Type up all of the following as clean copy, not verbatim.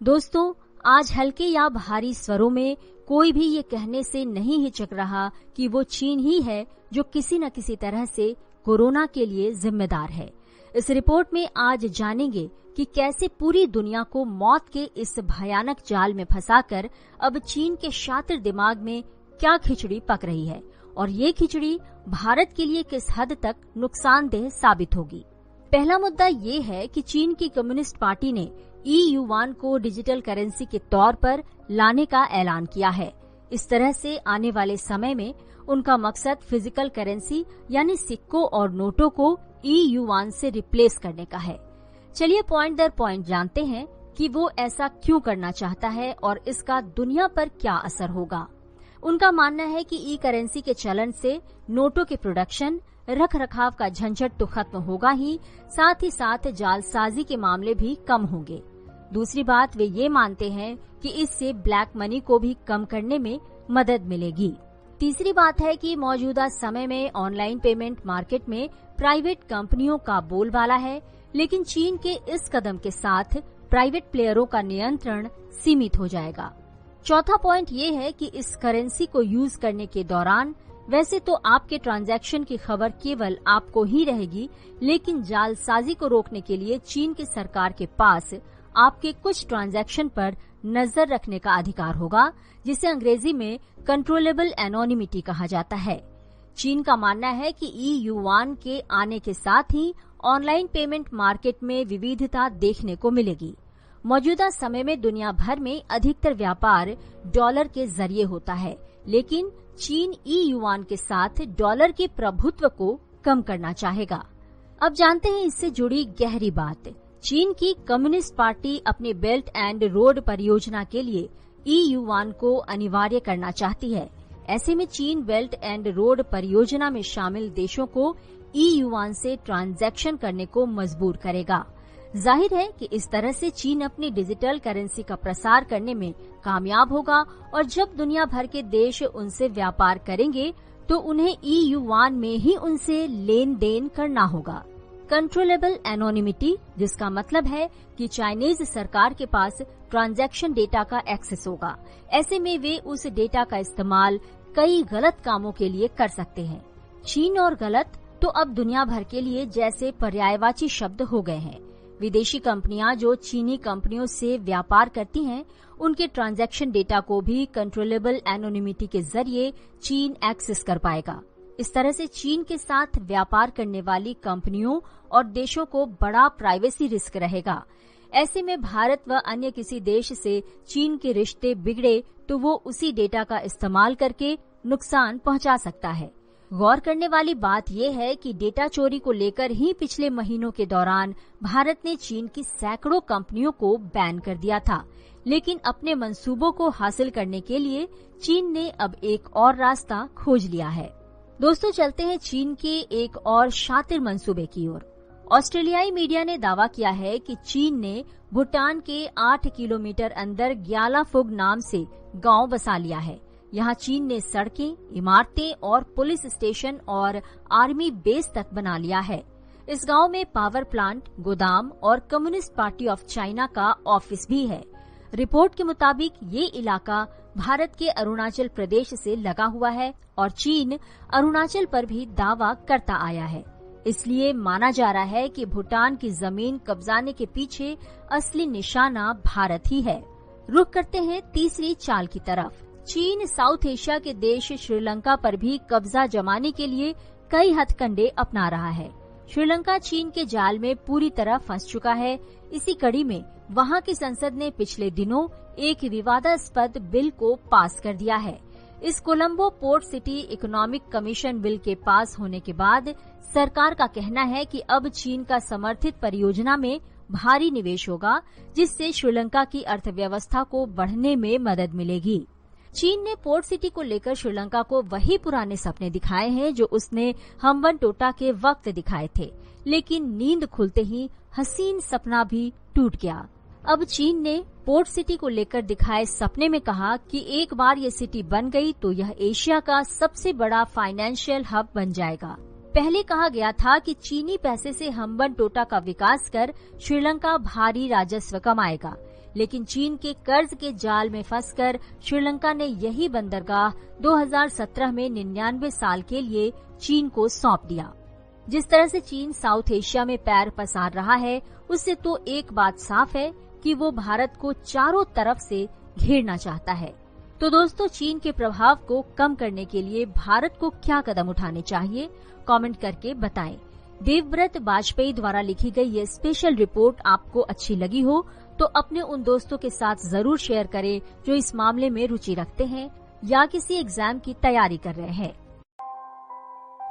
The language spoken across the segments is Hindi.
दोस्तों, आज हल्के या भारी स्वरों में कोई भी ये कहने से नहीं हिचक रहा कि वो चीन ही है जो किसी न किसी तरह से कोरोना के लिए जिम्मेदार है। इस रिपोर्ट में आज जानेंगे कि कैसे पूरी दुनिया को मौत के इस भयानक जाल में फंसाकर अब चीन के शातिर दिमाग में क्या खिचड़ी पक रही है और ये खिचड़ी भारत के लिए किस हद तक नुकसानदेह साबित होगी। पहला मुद्दा ये है कि चीन की कम्युनिस्ट पार्टी ने ई-युआन को डिजिटल करेंसी के तौर पर लाने का ऐलान किया है। इस तरह से आने वाले समय में उनका मकसद फिजिकल करेंसी यानी सिक्कों और नोटों को ई-युआन से रिप्लेस करने का है। चलिए पॉइंट दर पॉइंट जानते हैं कि वो ऐसा क्यों करना चाहता है और इसका दुनिया पर क्या असर होगा। उनका मानना है कि ई करेंसी के चलन से नोटों के प्रोडक्शन, रख रखाव का झंझट तो खत्म होगा ही साथ जालसाजी के मामले भी कम होंगे। दूसरी बात, वे ये मानते हैं कि इससे ब्लैक मनी को भी कम करने में मदद मिलेगी। तीसरी बात है कि मौजूदा समय में ऑनलाइन पेमेंट मार्केट में प्राइवेट कंपनियों का बोलबाला है, लेकिन चीन के इस कदम के साथ प्राइवेट प्लेयरों का नियंत्रण सीमित हो जाएगा। चौथा पॉइंट ये है कि इस करेंसी को यूज करने के दौरान वैसे तो आपके ट्रांजैक्शन की खबर केवल आपको ही रहेगी, लेकिन जालसाजी को रोकने के लिए चीन की सरकार के पास आपके कुछ ट्रांजैक्शन पर नजर रखने का अधिकार होगा, जिसे अंग्रेजी में कंट्रोलेबल एनोनिमिटी कहा जाता है। चीन का मानना है कि ई-युआन के आने के साथ ही ऑनलाइन पेमेंट मार्केट में विविधता देखने को मिलेगी। मौजूदा समय में दुनिया भर में अधिकतर व्यापार डॉलर के जरिए होता है, लेकिन चीन ई-युआन के साथ डॉलर के प्रभुत्व को कम करना चाहेगा। अब जानते हैं इससे जुड़ी गहरी बात। चीन की कम्युनिस्ट पार्टी अपने बेल्ट एंड रोड परियोजना के लिए ई-युआन को अनिवार्य करना चाहती है। ऐसे में चीन बेल्ट एंड रोड परियोजना में शामिल देशों को ई-युआन से ट्रांजैक्शन करने को मजबूर करेगा। जाहिर है कि इस तरह से चीन अपनी डिजिटल करेंसी का प्रसार करने में कामयाब होगा और जब दुनिया भर के देश उनसे व्यापार करेंगे तो उन्हें ई-युआन में ही उनसे लेन देन करना होगा। कंट्रोलेबल एनोनिमिटी, जिसका मतलब है कि चाइनीज सरकार के पास ट्रांजैक्शन डेटा का एक्सेस होगा। ऐसे में वे उस डेटा का इस्तेमाल कई गलत कामों के लिए कर सकते हैं। चीन और गलत तो अब दुनिया भर के लिए जैसे पर्यायवाची शब्द हो गए हैं। विदेशी कंपनियां जो चीनी कंपनियों से व्यापार करती हैं, उनके ट्रांजैक्शन डेटा को भी कंट्रोलेबल एनोनिमिटी के जरिए चीन एक्सेस कर पाएगा। इस तरह से चीन के साथ व्यापार करने वाली कंपनियों और देशों को बड़ा प्राइवेसी रिस्क रहेगा। ऐसे में भारत व अन्य किसी देश से चीन के रिश्ते बिगड़े तो वो उसी डेटा का इस्तेमाल करके नुकसान पहुंचा सकता है। गौर करने वाली बात यह है कि डेटा चोरी को लेकर ही पिछले महीनों के दौरान भारत ने चीन की सैकड़ों कंपनियों को बैन कर दिया था, लेकिन अपने मंसूबों को हासिल करने के लिए चीन ने अब एक और रास्ता खोज लिया है। दोस्तों, चलते हैं चीन के एक और शातिर मंसूबे की ओर। ऑस्ट्रेलियाई मीडिया ने दावा किया है कि चीन ने भूटान के 8 किलोमीटर अंदर ग्यालाफुग नाम से गांव बसा लिया है। यहाँ चीन ने सड़कें, इमारतें और पुलिस स्टेशन और आर्मी बेस तक बना लिया है। इस गांव में पावर प्लांट, गोदाम और कम्युनिस्ट पार्टी ऑफ चाइना का ऑफिस भी है। रिपोर्ट के मुताबिक ये इलाका भारत के अरुणाचल प्रदेश से लगा हुआ है और चीन अरुणाचल पर भी दावा करता आया है। इसलिए माना जा रहा है कि भूटान की जमीन कब्जाने के पीछे असली निशाना भारत ही है। रुख करते हैं तीसरी चाल की तरफ। चीन साउथ एशिया के देश श्रीलंका पर भी कब्जा जमाने के लिए कई हथकंडे अपना रहा है। श्रीलंका चीन के जाल में पूरी तरह फंस चुका है। इसी कड़ी में वहां की संसद ने पिछले दिनों एक विवादास्पद बिल को पास कर दिया है। इस Colombo port city economic commission bill के पास होने के बाद सरकार का कहना है कि अब चीन का समर्थित परियोजना में भारी निवेश होगा, जिससे श्रीलंका की अर्थव्यवस्था को बढ़ने में मदद मिलेगी। चीन ने पोर्ट सिटी को लेकर श्रीलंका को वही पुराने सपने दिखाए हैं जो उसने हम्बनटोटा के वक्त दिखाए थे, लेकिन नींद खुलते ही हसीन सपना भी टूट गया। अब चीन ने पोर्ट सिटी को लेकर दिखाए सपने में कहा कि एक बार ये सिटी बन गई तो यह एशिया का सबसे बड़ा फाइनेंशियल हब बन जाएगा। पहले कहा गया था कि चीनी पैसे से हम्बनटोटा का विकास कर श्रीलंका भारी राजस्व कमाएगा, लेकिन चीन के कर्ज के जाल में फंसकर श्रीलंका ने यही बंदरगाह 2017 में 99 साल के लिए चीन को सौंप दिया। जिस तरह से चीन साउथ एशिया में पैर पसार रहा है, उससे तो एक बात साफ है कि वो भारत को चारों तरफ से घेरना चाहता है। तो दोस्तों, चीन के प्रभाव को कम करने के लिए भारत को क्या कदम उठाने चाहिए, कमेंट करके बताएं। देवव्रत वाजपेयी द्वारा लिखी गई ये स्पेशल रिपोर्ट आपको अच्छी लगी हो तो अपने उन दोस्तों के साथ जरूर शेयर करें जो इस मामले में रुचि रखते हैं या किसी एग्जाम की तैयारी कर रहे हैं।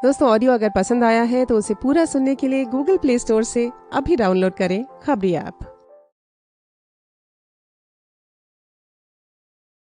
दोस्तों, ऑडियो अगर पसंद आया है तो उसे पूरा सुनने के लिए गूगल प्ले स्टोर से अभी डाउनलोड करें खबरी ऐप।